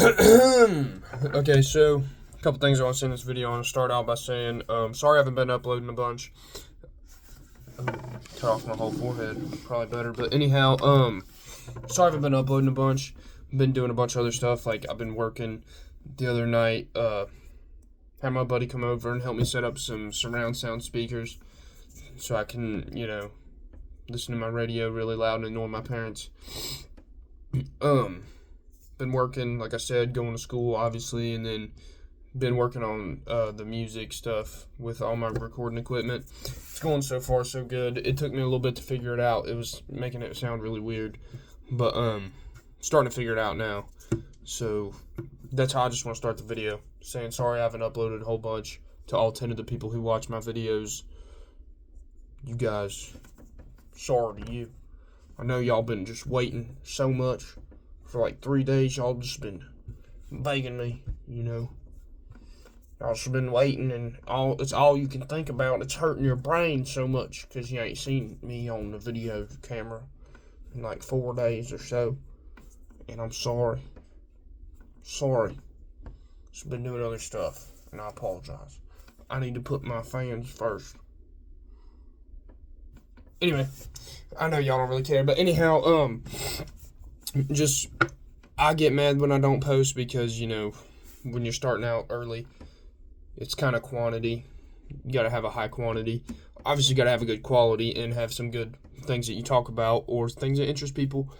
Okay, so a couple things I want to say in this video. I want to start out by saying, sorry I haven't been uploading a bunch. Cut off my whole forehead, probably better. But anyhow, sorry I haven't been uploading a bunch. Been doing a bunch of other stuff. Like I've been working the other night. Had my buddy come over and help me set up some surround sound speakers, so I can, listen to my radio really loud and annoy my parents. Been working, like I said, going to school, obviously, and then been working on the music stuff with all my recording equipment. It's going so far so good. It took me a little bit to figure it out. It was making it sound really weird, but starting to figure it out now. So that's how I just want to start the video, saying sorry I haven't uploaded a whole bunch. To all 10 of the people who watch my videos, you guys, sorry to you. I know y'all been just waiting so much. For like 3 days, y'all just been begging me, Y'all just been waiting, and it's all you can think about. It's hurting your brain so much because you ain't seen me on the video camera in like 4 days or so. And I'm sorry. Sorry. Just been doing other stuff, and I apologize. I need to put my fans first. Anyway, I know y'all don't really care, but anyhow, I get mad when I don't post because, when you're starting out early, it's kind of quantity. You got to have a high quantity. Obviously, you got to have a good quality and have some good things that you talk about or things that interest people.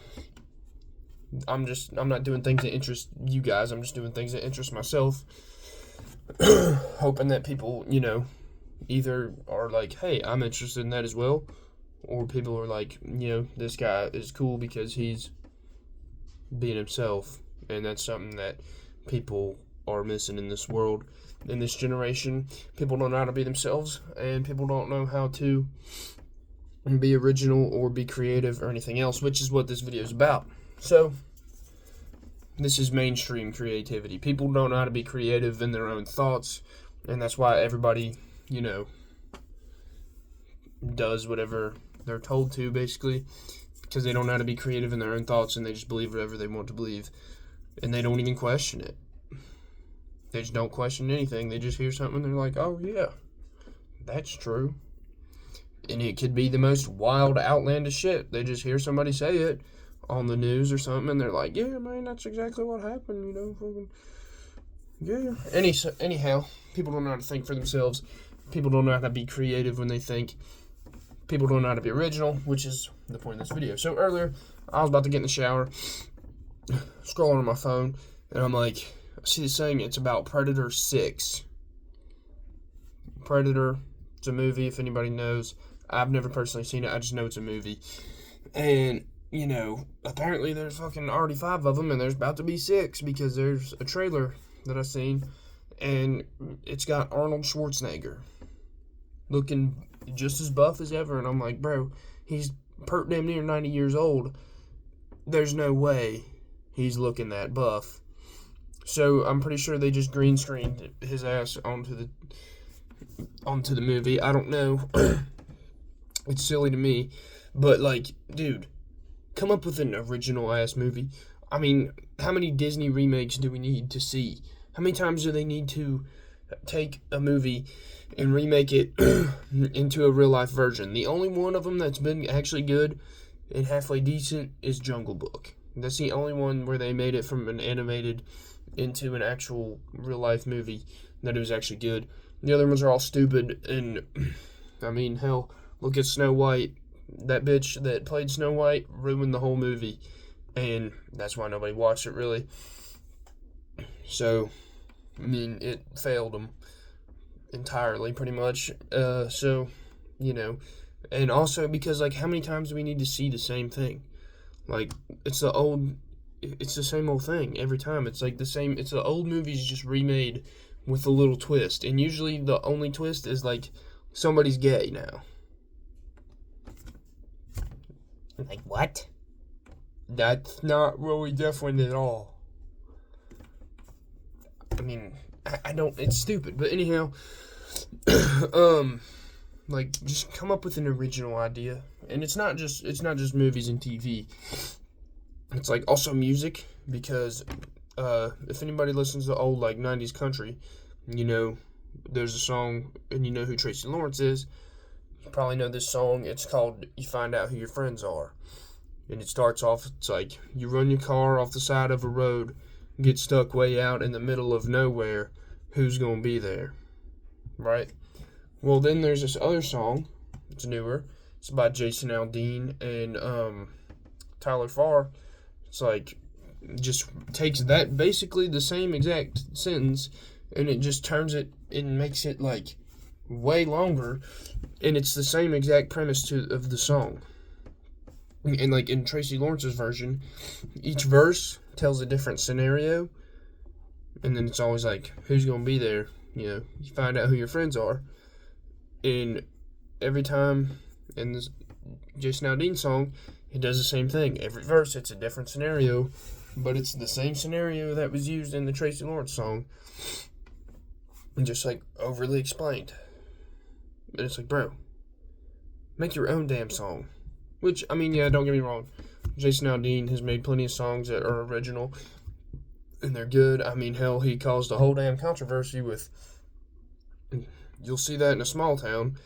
I'm not doing things that interest you guys. I'm just doing things that interest myself. Hoping that people, either are like, hey, I'm interested in that as well. Or people are like, this guy is cool because he's being himself, and that's something that people are missing in this world, in this generation. People don't know how to be themselves, and people don't know how to be original or be creative or anything else, which is what this video is about. So this is mainstream creativity. People don't know how to be creative in their own thoughts, and that's why everybody, does whatever they're told to, basically, because they don't know how to be creative in their own thoughts, and they just believe whatever they want to believe, and they don't even question it. They just don't question anything. They just hear something and they're like, oh yeah, that's true. And it could be the most wild, outlandish shit. They just hear somebody say it on the news or something, and they're like, yeah, man, that's exactly what happened, yeah. Anyhow, people don't know how to think for themselves. People don't know how to be creative when they think. People don't know how to be original, which is the point of this video. So earlier, I was about to get in the shower, scrolling on my phone, and I'm like, I see this thing, it's about Predator 6. Predator, it's a movie, if anybody knows. I've never personally seen it, I just know it's a movie. And, apparently there's fucking already 5 of them, and there's about to be 6, because there's a trailer that I've seen, and it's got Arnold Schwarzenegger looking just as buff as ever, and I'm like, bro, he's damn near 90 years old. There's no way he's looking that buff. So I'm pretty sure they just green screened his ass onto the movie. I don't know. It's silly to me, but like, dude, come up with an original ass movie. I mean, how many Disney remakes do we need to see? How many times do they need to take a movie and remake it into a real life version? The only one of them that's been actually good and halfway decent is Jungle Book. That's the only one where they made it from an animated into an actual real life movie that it was actually good. The other ones are all stupid, and I mean, hell, look at Snow White. That bitch that played Snow White ruined the whole movie, and that's why nobody watched it, really. So, I mean, it failed them entirely, pretty much. And also because, like, how many times do we need to see the same thing? Like, it's the same old thing every time. It's like it's the old movies just remade with a little twist, and usually the only twist is like somebody's gay now. Like what? That's not really different at all. I mean, I don't. It's stupid, but anyhow, like, just come up with an original idea, and it's not just movies and TV. It's like also music, because if anybody listens to old, like, 90s country, you know, there's a song, and you know who Tracy Lawrence is. You probably know this song. It's called You Find Out Who Your Friends Are. And it starts off, it's like, you run your car off the side of a road, get stuck way out in the middle of nowhere, who's gonna be there? Right? Well, then there's this other song, it's newer, it's by Jason Aldean and Tyler Farr. It's like, just takes that, basically the same exact sentence, and it just turns it and makes it, like, way longer, and it's the same exact premise of the song. And, like, in Tracy Lawrence's version, each verse tells a different scenario, and then it's always like, who's gonna be there? You know, you find out who your friends are. And every time in this Jason Aldean song, he does the same thing. Every verse, it's a different scenario, but it's the same scenario that was used in the Tracy Lawrence song, and just, like, overly explained. And it's like, bro, make your own damn song. Which, I mean, yeah, don't get me wrong. Jason Aldean has made plenty of songs that are original, and they're good. I mean, hell, he caused a whole damn controversy with, you'll see that in a small town,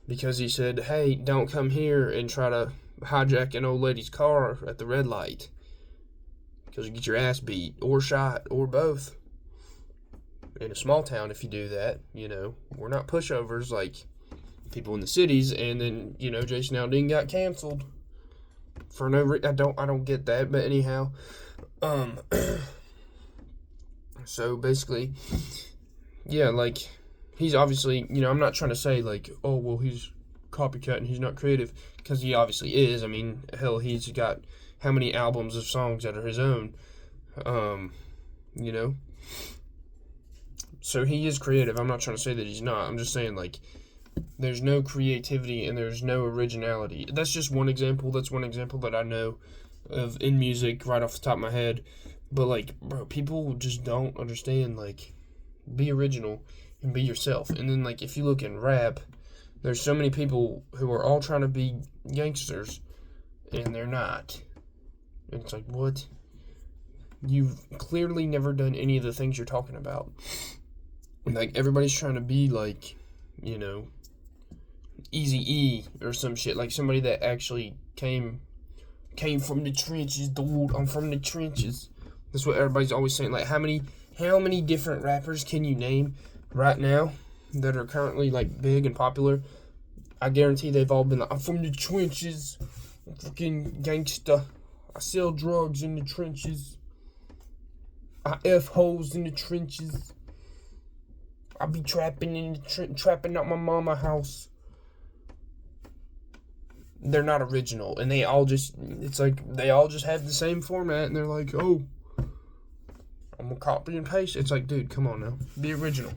because he said, hey, don't come here and try to hijack an old lady's car at the red light, because you get your ass beat, or shot, or both. In a small town, if you do that, you know, we're not pushovers like people in the cities. And then, you know, Jason Aldean got canceled for no reason. I don't get that, but anyhow, so basically, yeah, like, he's obviously, you know, I'm not trying to say, like, oh, well, he's copycat and he's not creative, because he obviously is. I mean, hell, he's got how many albums of songs that are his own, you know, so he is creative. I'm not trying to say that he's not. I'm just saying, like, there's no creativity and there's no originality. That's just one example. That's one example that I know of in music right off the top of my head. But, like, bro, people just don't understand, like, be original and be yourself. And then, like, if you look in rap, there's so many people who are all trying to be gangsters and they're not. And it's like, what? You've clearly never done any of the things you're talking about. Like, everybody's trying to be, like, you know, Eazy-E or some shit, like somebody that actually came from the trenches, dude. I'm from the trenches. That's what everybody's always saying. Like, how many different rappers can you name right now that are currently, like, big and popular? I guarantee they've all been like, I'm from the trenches, I'm fucking gangsta, I sell drugs in the trenches, I F hoes in the trenches, I be trapping in the trapping out my mama house. They're not original, and they all just, it's like, they all just have the same format, and they're like, oh, I'm gonna copy and paste. It's like, dude, come on now, be original.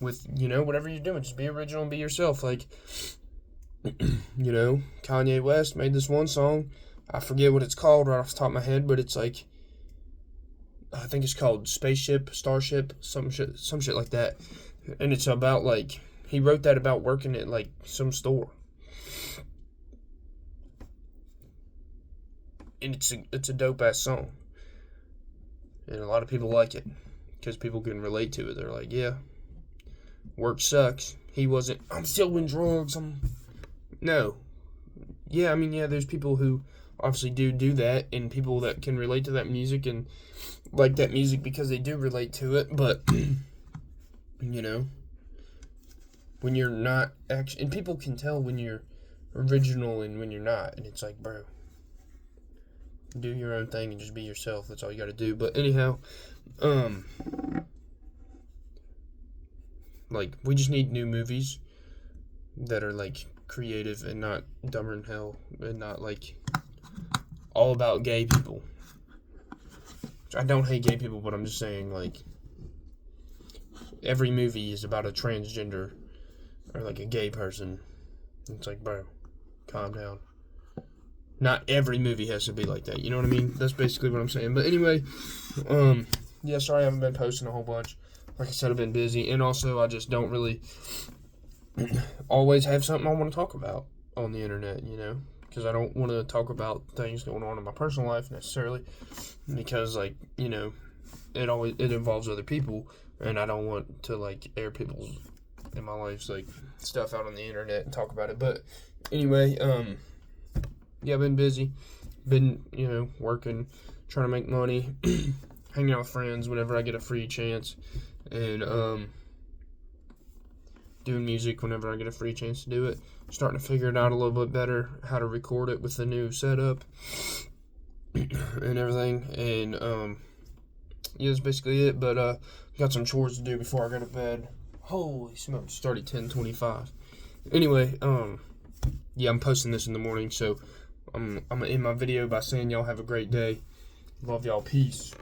With, you know, whatever you're doing, just be original and be yourself. Like, you know, Kanye West made this one song, I forget what it's called right off the top of my head, but it's like, I think it's called Spaceship, Starship, some shit like that. And it's about, like, he wrote that about working at, like, some store. And it's a dope ass song. And a lot of people like it because people can relate to it. They're like, yeah, work sucks. He wasn't, I'm selling drugs. No. Yeah, I mean, yeah, there's people who obviously do that, and people that can relate to that music and like that music because they do relate to it. But, you know, when you're not actually, and people can tell when you're original and when you're not. And it's like, bro, do your own thing and just be yourself. That's all you got to do. But anyhow, like, we just need new movies that are, like, creative and not dumber than hell and not, like, all about gay people. I don't hate gay people, but I'm just saying, like, every movie is about a transgender or, like, a gay person. It's like, bro, calm down. Not every movie has to be like that, you know what I mean? That's basically what I'm saying. But anyway, yeah, sorry I haven't been posting a whole bunch. Like I said, I've been busy, and also I just don't really always have something I want to talk about on the internet, you know? because I don't want to talk about things going on in my personal life necessarily, because like, you know, it involves other people, and I don't want to like air people's in my life's like stuff out on the internet and talk about it. But anyway, yeah, I've been busy, been, you know, working, trying to make money, hanging out with friends whenever I get a free chance, and doing music whenever I get a free chance to do it. Starting to figure it out a little bit better, how to record it with the new setup and everything. And yeah, that's basically it. But got some chores to do before I go to bed. Holy smokes, it's already 10:25. Anyway, yeah, I'm posting this in the morning, so I'm gonna end my video by saying y'all have a great day. Love y'all. Peace.